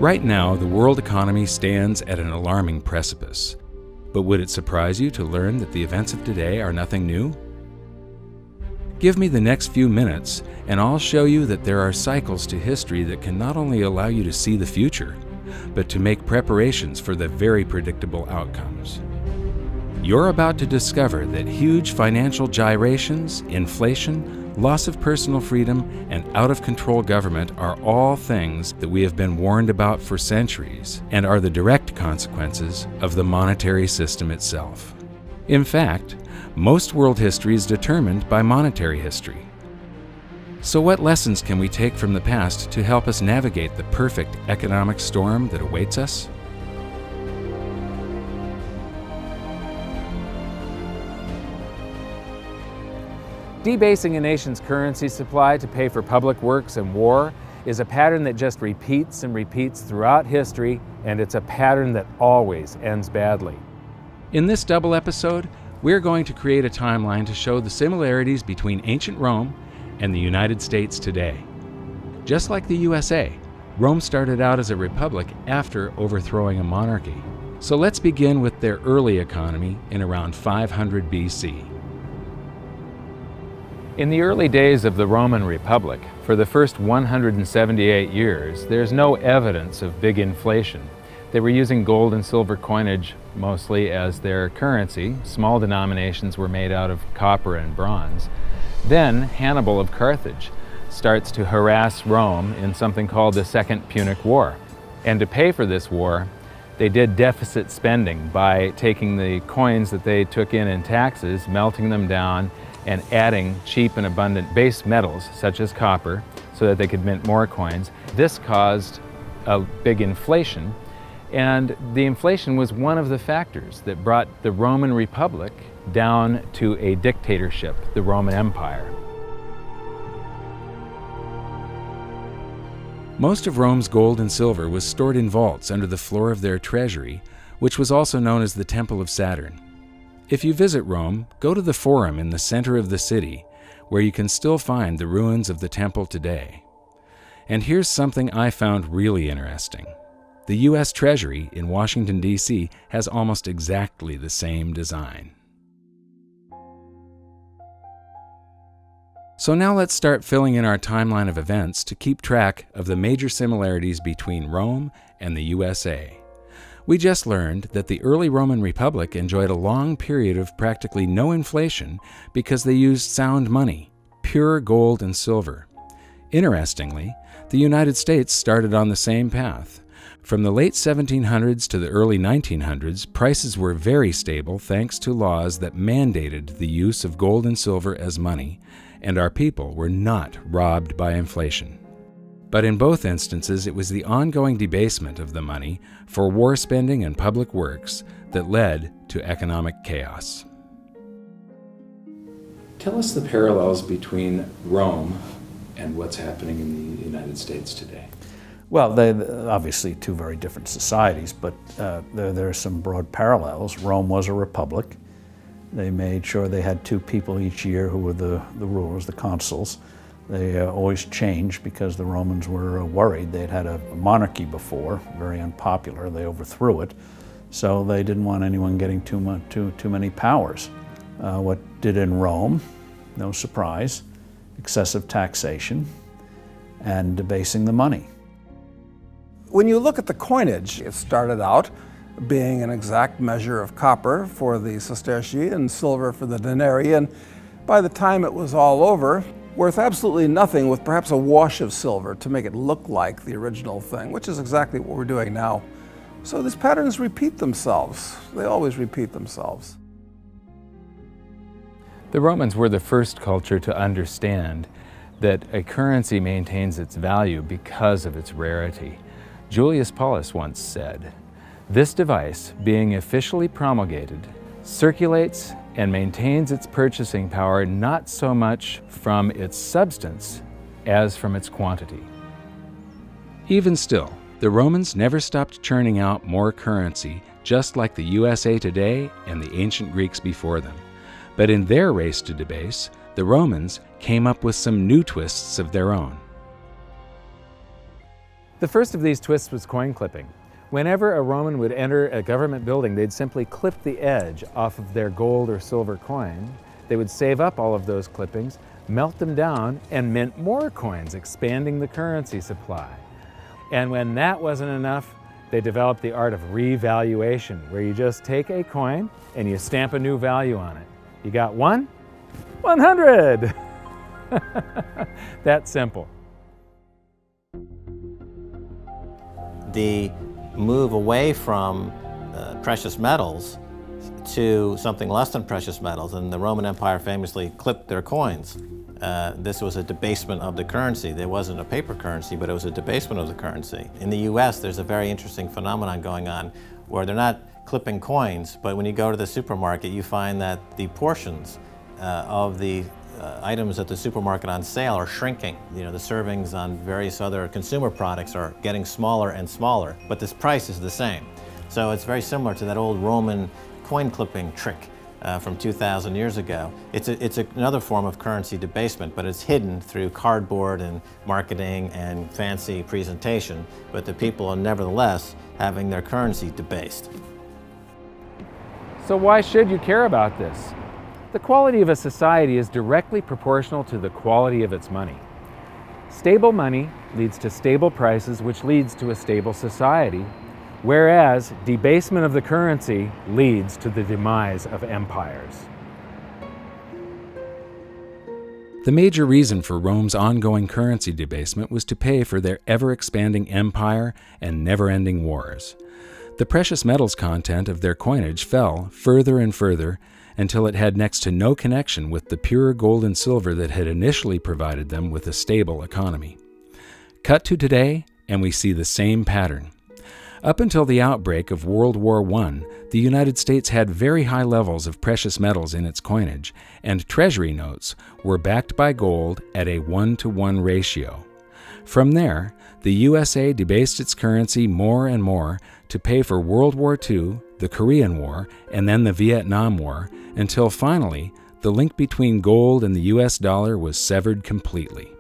Right now, the world economy stands at an alarming precipice. But would it surprise you to learn that the events of today are nothing new? Give me the next few minutes, and I'll show you that there are cycles to history that can not only allow you to see the future, but to make preparations for the very predictable outcomes. You're about to discover that huge financial gyrations, inflation, loss of personal freedom, and out-of-control government are all things that we have been warned about for centuries and are the direct consequences of the monetary system itself. In fact, most world history is determined by monetary history. So what lessons can we take from the past to help us navigate the perfect economic storm that awaits us? Debasing a nation's currency supply to pay for public works and war is a pattern that just repeats and repeats throughout history, and it's a pattern that always ends badly. In this double episode, we're going to create a timeline to show the similarities between ancient Rome and the United States today. Just like the USA, Rome started out as a republic after overthrowing a monarchy. So let's begin with their early economy in around 500 BC. In the early days of the Roman Republic, for the first 178 years, there's no evidence of big inflation. They were using gold and silver coinage mostly as their currency. Small denominations were made out of copper and bronze. Then Hannibal of Carthage starts to harass Rome in something called the Second Punic War. And to pay for this war, they did deficit spending by taking the coins that they took in taxes, melting them down, and adding cheap and abundant base metals such as copper so that they could mint more coins. This caused a big inflation, and the inflation was one of the factors that brought the Roman Republic down to a dictatorship, the Roman Empire. Most of Rome's gold and silver was stored in vaults under the floor of their treasury, which was also known as the Temple of Saturn. If you visit Rome, go to the Forum in the center of the city, where you can still find the ruins of the temple today. And here's something I found really interesting. The U.S. Treasury in Washington, D.C. has almost exactly the same design. So now let's start filling in our timeline of events to keep track of the major similarities between Rome and the USA. We just learned that the early Roman Republic enjoyed a long period of practically no inflation because they used sound money, pure gold and silver. Interestingly, the United States started on the same path. From the late 1700s to the early 1900s, prices were very stable thanks to laws that mandated the use of gold and silver as money, and our people were not robbed by inflation. But in both instances, it was the ongoing debasement of the money for war spending and public works that led to economic chaos. Tell us the parallels between Rome and what's happening in the United States today. Well, they're obviously two very different societies, but there are some broad parallels. Rome was a republic. They made sure they had two people each year who were the rulers, the consuls. They always changed because the Romans were worried. They'd had a monarchy before, very unpopular. They overthrew it, so they didn't want anyone getting too many powers. What did in Rome? No surprise, excessive taxation and debasing the money. When you look at the coinage, it started out being an exact measure of copper for the sestertii and silver for the denarii, and by the time it was all over, worth absolutely nothing with perhaps a wash of silver to make it look like the original thing, which is exactly what we're doing now. So these patterns repeat themselves. They always repeat themselves. The Romans were the first culture to understand that a currency maintains its value because of its rarity. Julius Paulus once said, "This device, being officially promulgated, circulates and maintains its purchasing power not so much from its substance as from its quantity." Even still, the Romans never stopped churning out more currency, just like the USA today and the ancient Greeks before them. But in their race to debase, the Romans came up with some new twists of their own. The first of these twists was coin clipping. Whenever a Roman would enter a government building, they'd simply clip the edge off of their gold or silver coin. They would save up all of those clippings, melt them down, and mint more coins, expanding the currency supply. And when that wasn't enough, they developed the art of revaluation, where you just take a coin and you stamp a new value on it. You got 100! That simple. The move away from precious metals to something less than precious metals, and the Roman Empire famously clipped their coins. This was a debasement of the currency. There wasn't a paper currency, but it was a debasement of the currency. In the US, there's a very interesting phenomenon going on where they're not clipping coins, but when you go to the supermarket, you find that the portions of the items at the supermarket on sale are shrinking. You know, the servings on various other consumer products are getting smaller and smaller, but this price is the same. So it's very similar to that old Roman coin clipping trick from 2,000 years ago. It's another form of currency debasement, but it's hidden through cardboard and marketing and fancy presentation, but the people are nevertheless having their currency debased. So why should you care about this? The quality of a society is directly proportional to the quality of its money. Stable money leads to stable prices, which leads to a stable society, whereas debasement of the currency leads to the demise of empires. The major reason for Rome's ongoing currency debasement was to pay for their ever-expanding empire and never-ending wars. The precious metals content of their coinage fell further and further until it had next to no connection with the pure gold and silver that had initially provided them with a stable economy. Cut to today, and we see the same pattern. Up until the outbreak of World War I, the United States had very high levels of precious metals in its coinage, and treasury notes were backed by gold at a 1-to-1 ratio. From there, the USA debased its currency more and more to pay for World War II, the Korean War, and then the Vietnam War, until finally, the link between gold and the US dollar was severed completely.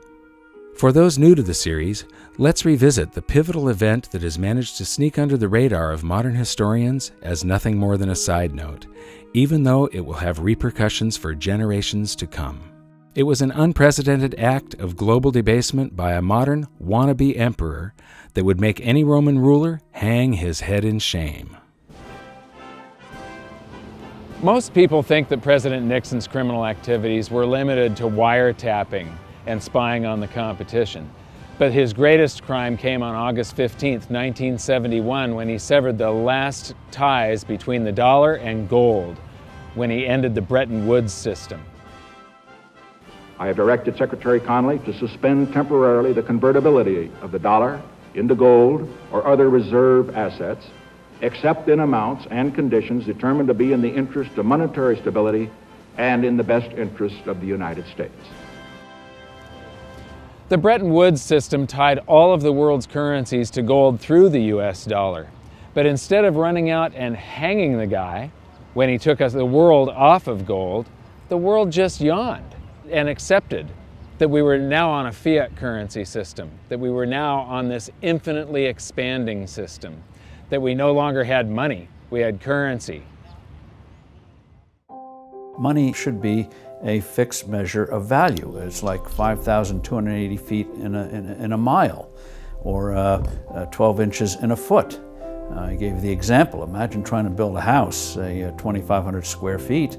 For those new to the series, let's revisit the pivotal event that has managed to sneak under the radar of modern historians as nothing more than a side note, even though it will have repercussions for generations to come. It was an unprecedented act of global debasement by a modern wannabe emperor that would make any Roman ruler hang his head in shame. Most people think that President Nixon's criminal activities were limited to wiretapping and spying on the competition. But his greatest crime came on August 15th, 1971, when he severed the last ties between the dollar and gold, when he ended the Bretton Woods system. I have directed Secretary Connally to suspend temporarily the convertibility of the dollar into gold or other reserve assets, except in amounts and conditions determined to be in the interest of monetary stability and in the best interest of the United States. The Bretton Woods system tied all of the world's currencies to gold through the US dollar. But instead of running out and hanging the guy when he took the world off of gold, the world just yawned and accepted that we were now on a fiat currency system, that we were now on this infinitely expanding system, that we no longer had money, we had currency. Money should be a fixed measure of value. It's like 5,280 feet in a mile, or 12 inches in a foot. I gave you the example. Imagine trying to build a house, say 2,500 square feet.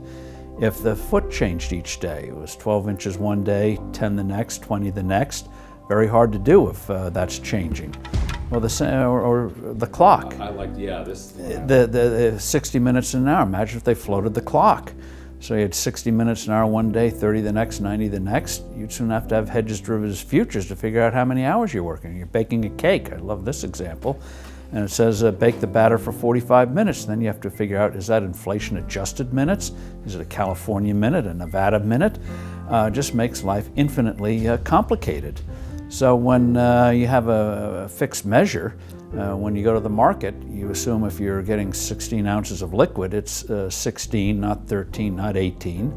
If the foot changed each day, it was 12 inches one day, 10 the next, 20 the next. Very hard to do if that's changing. Or the clock. I like, yeah, this. The 60 minutes an hour. Imagine if they floated the clock. So you had 60 minutes an hour one day, 30 the next, 90 the next. You'd soon have to have hedges, derivatives, futures to figure out how many hours you're working. You're baking a cake. I love this example. And it says bake the batter for 45 minutes. Then you have to figure out, is that inflation adjusted minutes? Is it a California minute, a Nevada minute? Just makes life infinitely complicated. So when you have a fixed measure, when you go to the market, you assume if you're getting 16 ounces of liquid, it's 16, not 13, not 18.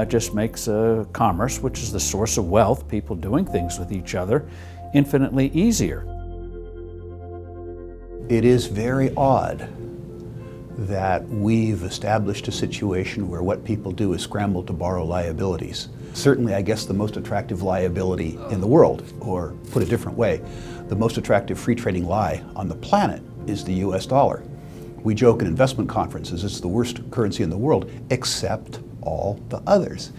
Just makes commerce, which is the source of wealth, people doing things with each other, infinitely easier. It is very odd that we've established a situation where what people do is scramble to borrow liabilities. Certainly, I guess the most attractive liability in the world, or put a different way, the most attractive free trading lie on the planet is the US dollar. We joke in investment conferences it's the worst currency in the world, except all the others.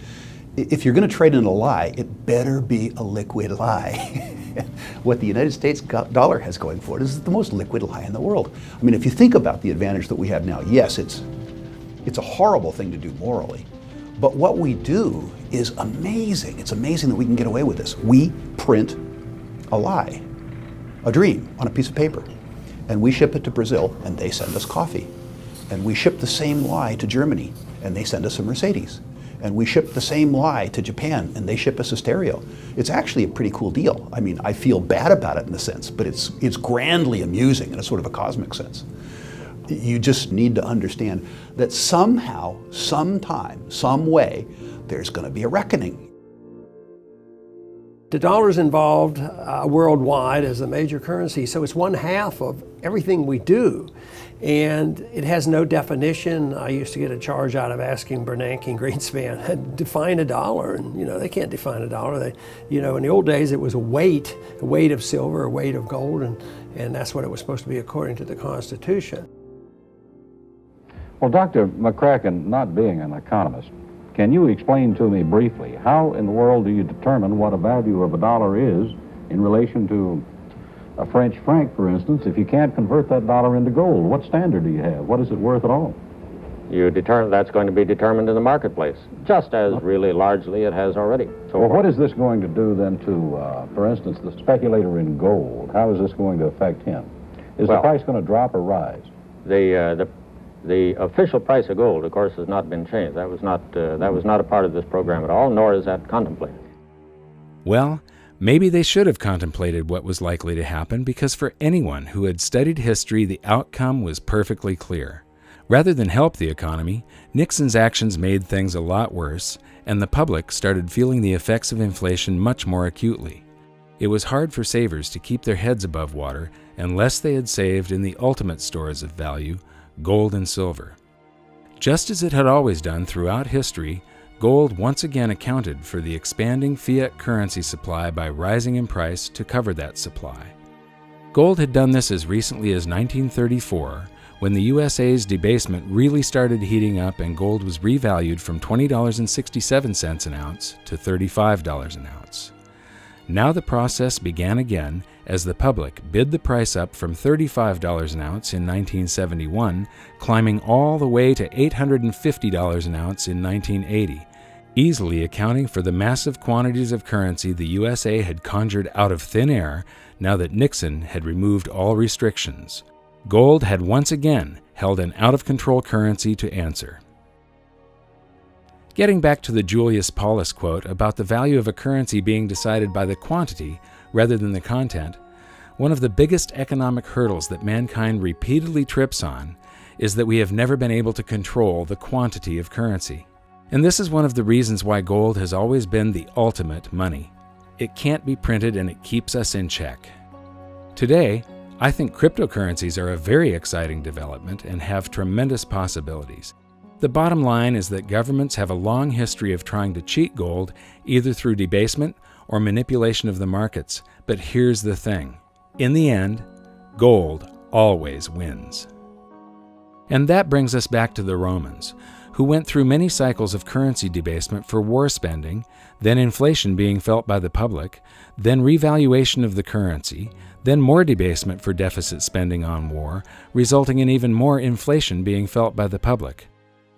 If you're going to trade in a lie, it better be a liquid lie. What the United States dollar has going for it is the most liquid lie in the world. I mean, if you think about the advantage that we have now, yes, it's a horrible thing to do morally, but what we do is amazing. It's amazing that we can get away with this. We print a lie, a dream, on a piece of paper, and we ship it to Brazil, and they send us coffee. And we ship the same lie to Germany, and they send us a Mercedes. And we ship the same lie to Japan, and they ship us a stereo. It's actually a pretty cool deal. I mean, I feel bad about it in a sense, but it's grandly amusing in a sort of a cosmic sense. You just need to understand that somehow, sometime, some way, there's going to be a reckoning. The dollar's involved worldwide as a major currency, so it's 1/2 of everything we do. And it has no definition. I used to get a charge out of asking Bernanke and Greenspan, define a dollar, and they can't define a dollar. In the old days it was a weight of silver, a weight of gold, and that's what it was supposed to be according to the Constitution. Well, Dr. McCracken, not being an economist, can you explain to me briefly how in the world do you determine what a value of a dollar is in relation to a French franc, for instance, if you can't convert that dollar into gold? What standard do you have? What is it worth at all? That's going to be determined in the marketplace, just as really largely it has already. So well, what is this going to do then to, for instance, the speculator in gold? How is this going to affect him? Is the price going to drop or rise? The official price of gold, of course, has not been changed. That was not a part of this program at all, nor is that contemplated. Well, maybe they should have contemplated what was likely to happen, because for anyone who had studied history, the outcome was perfectly clear. Rather than help the economy, Nixon's actions made things a lot worse, and the public started feeling the effects of inflation much more acutely. It was hard for savers to keep their heads above water unless they had saved in the ultimate stores of value, gold and silver. Just as it had always done throughout history, gold once again accounted for the expanding fiat currency supply by rising in price to cover that supply. Gold had done this as recently as 1934, when the USA's debasement really started heating up and gold was revalued from $20.67 an ounce to $35 an ounce. Now the process began again as the public bid the price up from $35 an ounce in 1971, climbing all the way to $850 an ounce in 1980, easily accounting for the massive quantities of currency the USA had conjured out of thin air now that Nixon had removed all restrictions. Gold had once again held an out-of-control currency to answer. Getting back to the Julius Paulus quote about the value of a currency being decided by the quantity rather than the content, one of the biggest economic hurdles that mankind repeatedly trips on is that we have never been able to control the quantity of currency. And this is one of the reasons why gold has always been the ultimate money. It can't be printed and it keeps us in check. Today, I think cryptocurrencies are a very exciting development and have tremendous possibilities. The bottom line is that governments have a long history of trying to cheat gold either through debasement or manipulation of the markets. But here's the thing. In the end, gold always wins. And that brings us back to the Romans, who went through many cycles of currency debasement for war spending, then inflation being felt by the public, then revaluation of the currency, then more debasement for deficit spending on war, resulting in even more inflation being felt by the public.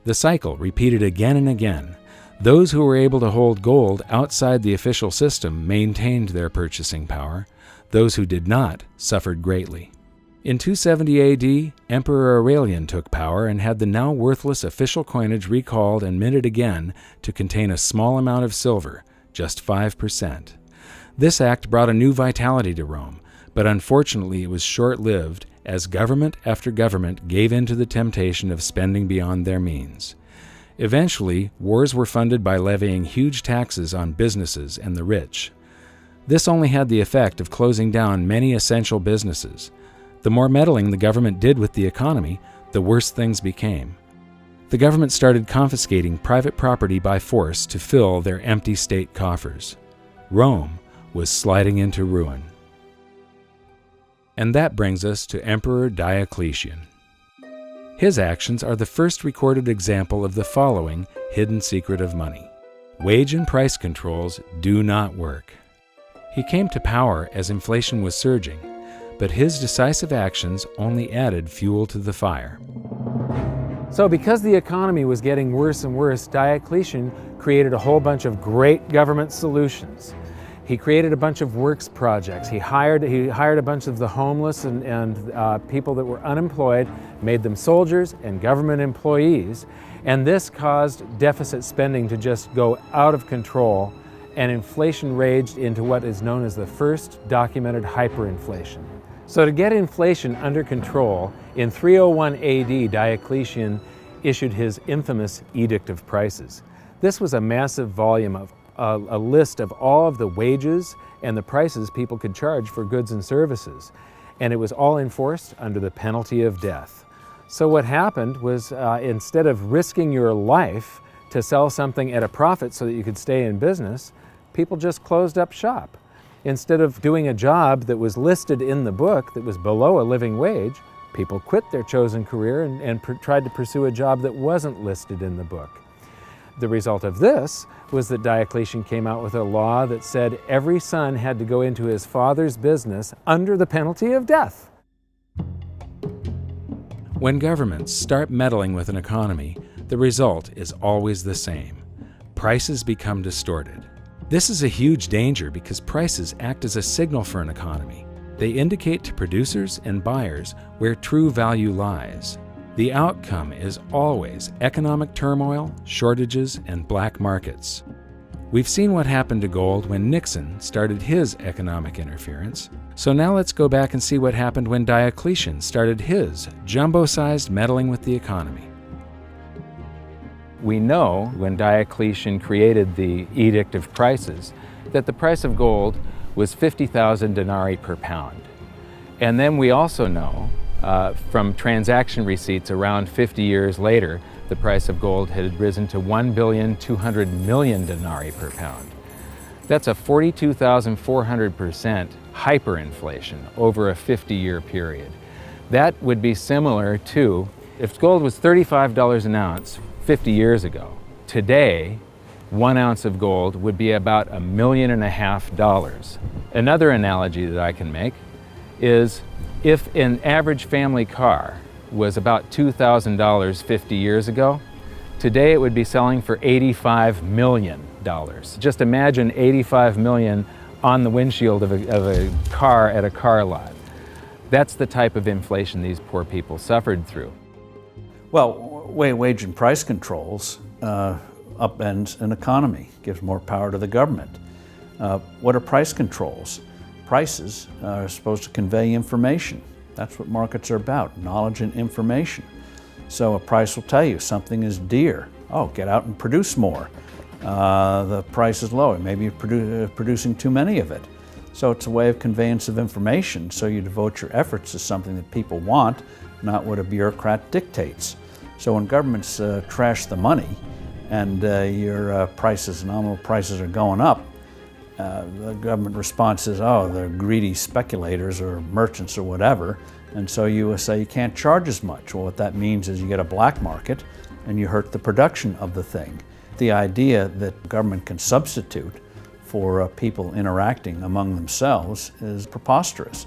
The cycle repeated again and again. Those who were able to hold gold outside the official system maintained their purchasing power. Those who did not suffered greatly. In 270 AD, Emperor Aurelian took power and had the now worthless official coinage recalled and minted again to contain a small amount of silver, just 5%. This act brought a new vitality to Rome, but unfortunately it was short-lived as government after government gave in to the temptation of spending beyond their means. Eventually, wars were funded by levying huge taxes on businesses and the rich. This only had the effect of closing down many essential businesses. The more meddling the government did with the economy, the worse things became. The government started confiscating private property by force to fill their empty state coffers. Rome was sliding into ruin. And that brings us to Emperor Diocletian. His actions are the first recorded example of the following hidden secret of money. Wage and price controls do not work. He came to power as inflation was surging, but his decisive actions only added fuel to the fire. So because the economy was getting worse and worse, Diocletian created a whole bunch of great government solutions. He created a bunch of works projects. He hired a bunch of the homeless and people that were unemployed, made them soldiers and government employees, and this caused deficit spending to just go out of control, and inflation raged into what is known as the first documented hyperinflation. So to get inflation under control, in 301 AD, Diocletian issued his infamous Edict of Prices. This was a massive volume of a list of all of the wages and the prices people could charge for goods and services. And it was all enforced under the penalty of death. So what happened was instead of risking your life to sell something at a profit so that you could stay in business, people just closed up shop. Instead of doing a job that was listed in the book that was below a living wage, people quit their chosen career and tried to pursue a job that wasn't listed in the book. The result of this was that Diocletian came out with a law that said every son had to go into his father's business under the penalty of death. When governments start meddling with an economy, the result is always the same. Prices become distorted. This is a huge danger because prices act as a signal for an economy. They indicate to producers and buyers where true value lies. The outcome is always economic turmoil, shortages, and black markets. We've seen what happened to gold when Nixon started his economic interference, so now let's go back and see what happened when Diocletian started his jumbo-sized meddling with the economy. We know when Diocletian created the Edict of Prices that the price of gold was 50,000 denarii per pound. And then we also know from transaction receipts around 50 years later, the price of gold had risen to 1,200,000,000 denarii per pound. That's a 42,400% hyperinflation over a 50-year period. That would be similar to if gold was $35 an ounce 50 years ago. Today, 1 ounce of gold would be about $1.5 million. Another analogy that I can make is if an average family car was about $2,000 50 years ago, today it would be selling for $85 million. Just imagine $85 million on the windshield of a car at a car lot. That's the type of inflation these poor people suffered through. Well, wage and price controls upends an economy, gives more power to the government. What are price controls? Prices are supposed to convey information. That's what markets are about, knowledge and information. So a price will tell you something is dear. Oh, get out and produce more. The price is low. Maybe you're producing too many of it. So it's a way of conveyance of information. So you devote your efforts to something that people want, not what a bureaucrat dictates. So when governments trash the money and your prices, nominal prices are going up, the government response is, oh, they're greedy speculators or merchants or whatever, and so you say you can't charge as much. Well, what that means is you get a black market and you hurt the production of the thing. The idea that government can substitute for people interacting among themselves is preposterous.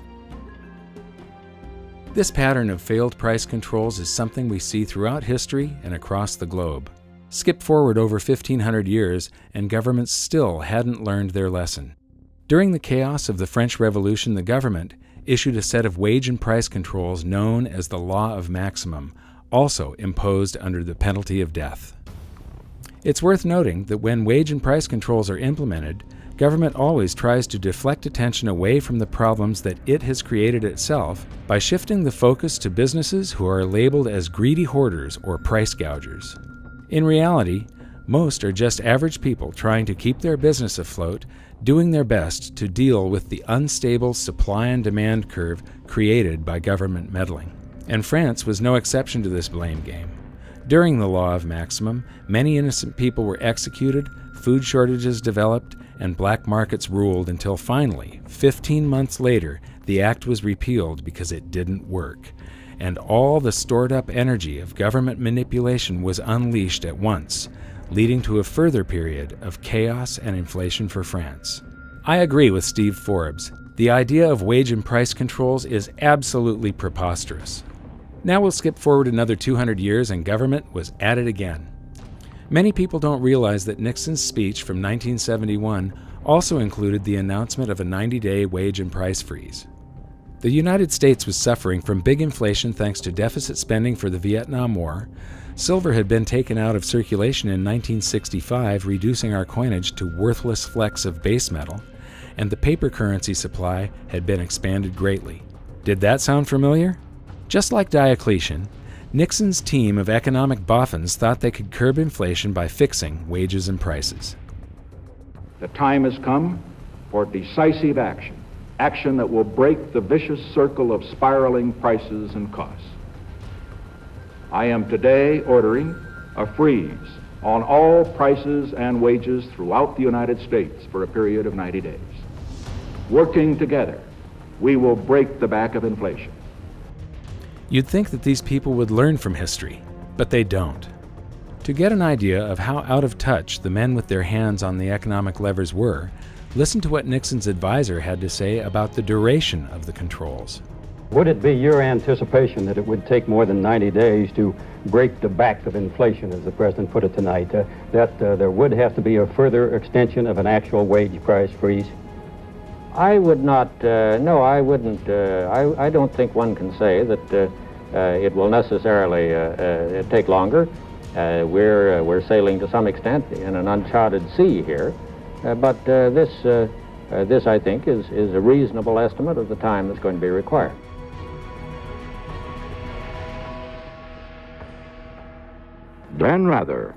This pattern of failed price controls is something we see throughout history and across the globe. Skip forward over 1,500 years, and governments still hadn't learned their lesson. During the chaos of the French Revolution, the government issued a set of wage and price controls known as the Law of Maximum, also imposed under the penalty of death. It's worth noting that when wage and price controls are implemented, government always tries to deflect attention away from the problems that it has created itself by shifting the focus to businesses who are labeled as greedy hoarders or price gougers. In reality, most are just average people trying to keep their business afloat doing their best to deal with the unstable supply and demand curve created by government meddling. And France was no exception to this blame game. During the law of maximum, many innocent people were executed, food shortages developed, and black markets ruled until finally, 15 months later, the act was repealed because it didn't work. And all the stored-up energy of government manipulation was unleashed at once, leading to a further period of chaos and inflation for France. I agree with Steve Forbes. The idea of wage and price controls is absolutely preposterous. Now we'll skip forward another 200 years and government was at it again. Many people don't realize that Nixon's speech from 1971 also included the announcement of a 90-day wage and price freeze. The United States was suffering from big inflation thanks to deficit spending for the Vietnam War. Silver had been taken out of circulation in 1965, reducing our coinage to worthless flecks of base metal, and the paper currency supply had been expanded greatly. Did that sound familiar? Just like Diocletian, Nixon's team of economic boffins thought they could curb inflation by fixing wages and prices. The time has come for decisive action, action that will break the vicious circle of spiraling prices and costs. I am today ordering a freeze on all prices and wages throughout the United States for a period of 90 days. Working together, we will break the back of inflation. You'd think that these people would learn from history, but they don't. To get an idea of how out of touch the men with their hands on the economic levers were, listen to what Nixon's advisor had to say about the duration of the controls. Would it be your anticipation that it would take more than 90 days to break the back of inflation, as the President put it tonight, that there would have to be a further extension of an actual wage price freeze? I would not, no, I wouldn't. I don't think one can say that it will necessarily take longer. We're sailing to some extent in an uncharted sea here, but this I think is a reasonable estimate of the time that's going to be required. Dan Rather.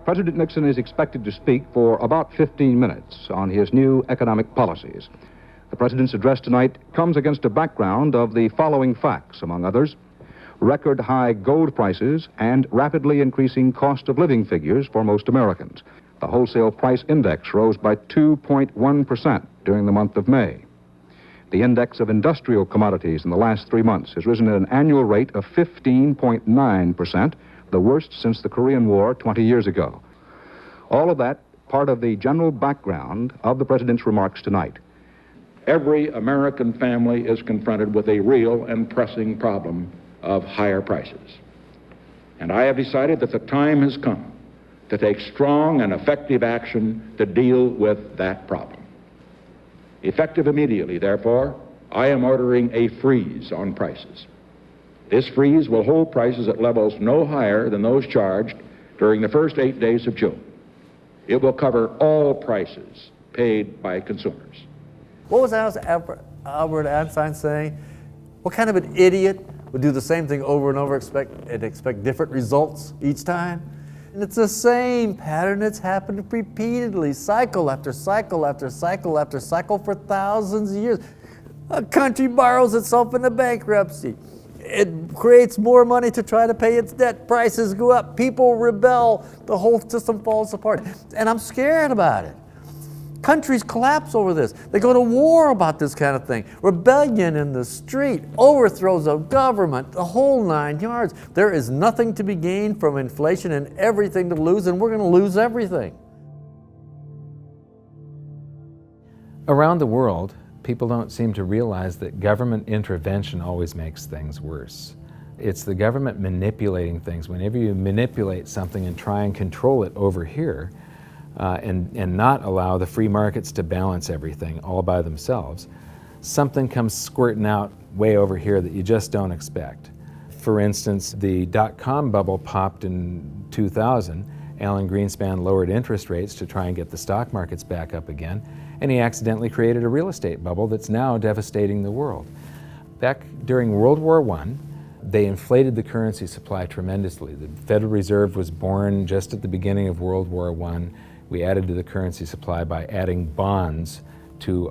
President Nixon is expected to speak for about 15 minutes on his new economic policies. The President's address tonight comes against a background of the following facts, among others: record high gold prices and rapidly increasing cost of living figures for most Americans. The wholesale price index rose by 2.1% during the month of May. The index of industrial commodities in the last 3 months has risen at an annual rate of 15.9%, the worst since the Korean War 20 years ago. All of that part of the general background of the President's remarks tonight. Every American family is confronted with a real and pressing problem of higher prices. And I have decided that the time has come to take strong and effective action to deal with that problem. Effective immediately, therefore, I am ordering a freeze on prices. This freeze will hold prices at levels no higher than those charged during the first 8 days of June. It will cover all prices paid by consumers. What was Albert Einstein saying? What kind of an idiot would do the same thing over and over and expect different results each time? And it's the same pattern that's happened repeatedly, cycle after cycle after cycle after cycle for thousands of years. A country borrows itself into bankruptcy. It creates more money to try to pay its debt. Prices go up. People rebel. The whole system falls apart. And I'm scared about it. Countries collapse over this. They go to war about this kind of thing. Rebellion in the street, overthrows of government, the whole 9 yards. There is nothing to be gained from inflation and everything to lose, and we're going to lose everything. Around the world, people don't seem to realize that government intervention always makes things worse. It's the government manipulating things. Whenever you manipulate something and try and control it over here, and not allow the free markets to balance everything all by themselves, something comes squirting out way over here that you just don't expect. For instance, the dot-com bubble popped in 2000. Alan Greenspan lowered interest rates to try and get the stock markets back up again, and he accidentally created a real estate bubble that's now devastating the world. Back during World War I, they inflated the currency supply tremendously. The Federal Reserve was born just at the beginning of World War I. We added to the currency supply by adding bonds to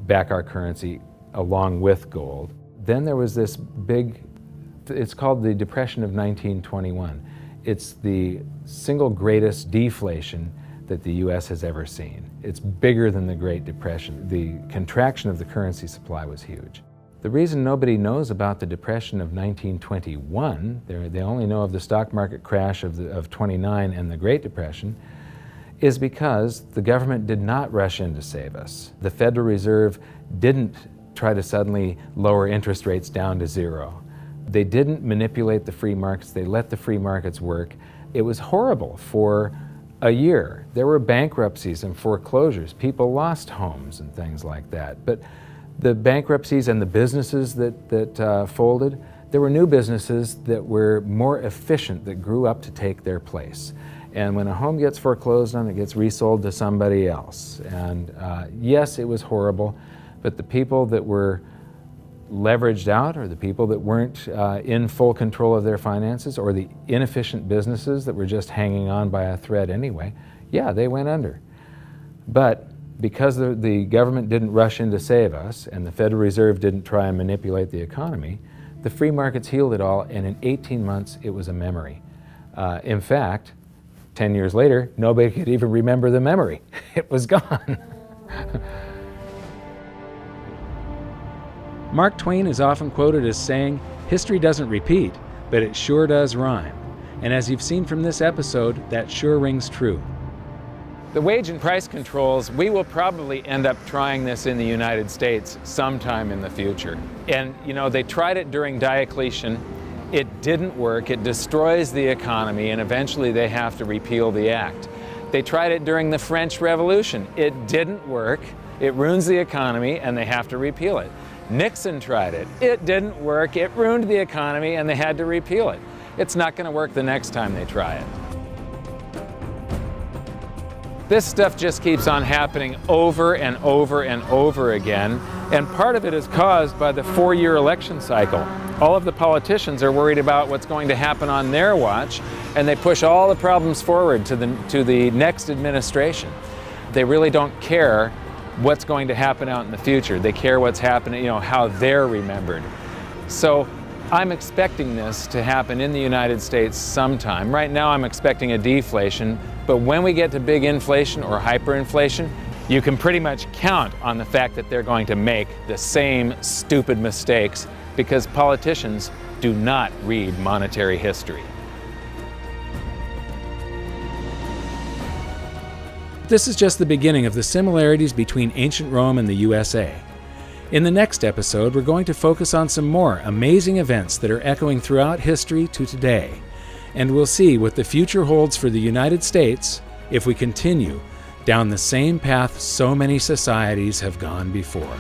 back our currency along with gold. Then there was this big, it's called the Depression of 1921. It's the single greatest deflation that the U.S. has ever seen. It's bigger than the Great Depression. The contraction of the currency supply was huge. The reason nobody knows about the Depression of 1921, they only know of the stock market crash of 29 and the Great Depression, is because the government did not rush in to save us. The Federal Reserve didn't try to suddenly lower interest rates down to zero. They didn't manipulate the free markets. They let the free markets work. It was horrible for a year. There were bankruptcies and foreclosures. People lost homes and things like that. But the bankruptcies and the businesses that folded, there were new businesses that were more efficient, that grew up to take their place. And when a home gets foreclosed on, it gets resold to somebody else. And yes, it was horrible, but the people that were leveraged out, or the people that weren't in full control of their finances, or the inefficient businesses that were just hanging on by a thread anyway, yeah, they went under. But because the government didn't rush in to save us, and the Federal Reserve didn't try and manipulate the economy, the free markets healed it all, and in 18 months it was a memory. In fact, 10 years later, nobody could even remember the memory. It was gone. Mark Twain is often quoted as saying, "History doesn't repeat, but it sure does rhyme." And as you've seen from this episode, that sure rings true. The wage and price controls, we will probably end up trying this in the United States sometime in the future. And you know, they tried it during Diocletian. It didn't work. It destroys the economy, and eventually they have to repeal the act. They tried it during the French Revolution. It didn't work. It ruins the economy, and they have to repeal it. Nixon tried it. It didn't work. It ruined the economy, and they had to repeal it. It's not going to work the next time they try it. This stuff just keeps on happening over and over and over again, and part of it is caused by the 4-year election cycle. All of the politicians are worried about what's going to happen on their watch, and they push all the problems forward to the next administration. They really don't care what's going to happen out in the future. They care what's happening, you know, how they're remembered. So I'm expecting this to happen in the United States sometime. Right now I'm expecting a deflation, but when we get to big inflation or hyperinflation, you can pretty much count on the fact that they're going to make the same stupid mistakes, because politicians do not read monetary history. This is just the beginning of the similarities between ancient Rome and the USA. In the next episode, we're going to focus on some more amazing events that are echoing throughout history to today. And we'll see what the future holds for the United States if we continue down the same path so many societies have gone before.